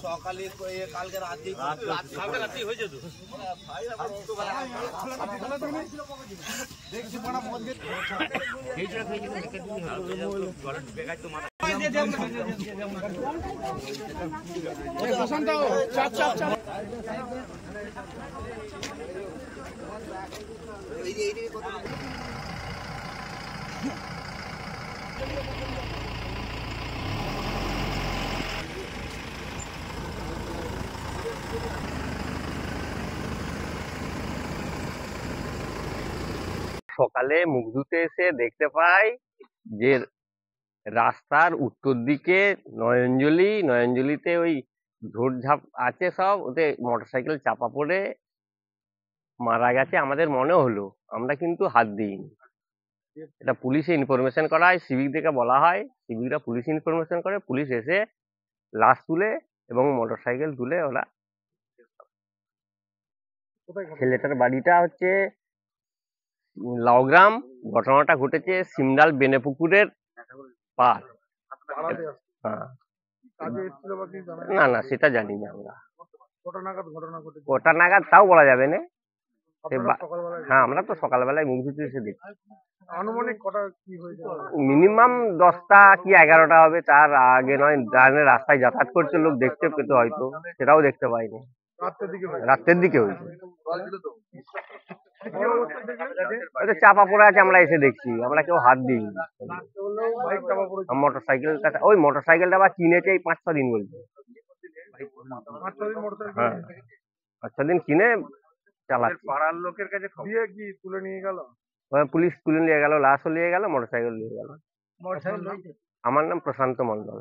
সকালে কালকে রাতে হয়ে যেত দেখছি সকালে মুখ ধুতে এসে দেখতে পাই যে রাস্তার উত্তর দিকে নয়নজলিতে ওই ঝোড়ঝাপ আছে, সব ওতে মোটরসাইকেল চাপা পড়ে মারা গেছে আমাদের মনে হলো। আমরা কিন্তু হাত দিইনি, এটা পুলিশে ইনফরমেশন করা হয়, সিভিক থেকে বলা হয়, সিভিকরা পুলিশ ইনফরমেশন করে, পুলিশ এসে লাশ তুলে এবং মোটরসাইকেল তুলে ওরা। ছেলেটার বাড়িটা হচ্ছে লাউগ্রাম। ঘটনাটা ঘটেছে সিমডাল বেনেপুকুরের পার। হ্যাঁ, না না সেটা জানি না আমরা, কটা নাগাদ তাও বলা যাবে না। হ্যাঁ, আমরা তো সকালবেলায় মুখ ধুতে এসে দেখি। মিনিমাম 10টা কি 11টা হবে, তার আগে নয়। রাস্তায় যাতায়াত করছে লোক, দেখতে পেতো হয়তো, সেটাও দেখতে পাইনি। রাত্রের দিকে হয়েছে, চাপা পড়ে আছে, আমরা এসে দেখছি, আমরা কেউ হাত দিইনি। মোটরসাইকেলটা, ওই মোটরসাইকেলটা আবার কিনেছে এই 5-6 দিন বলছে। হ্যাঁ, 5-6 দিন কিনে চালাচ্ছে। পাড়ার লোকের কাছে দিয়ে কি তুলে নিয়ে গেল, পুলিশ তুলে নিয়ে গেল, লাশও নিয়ে গেল, মোটরসাইকেল নিয়ে গেল। আমার নাম প্রশান্ত মন্ডল।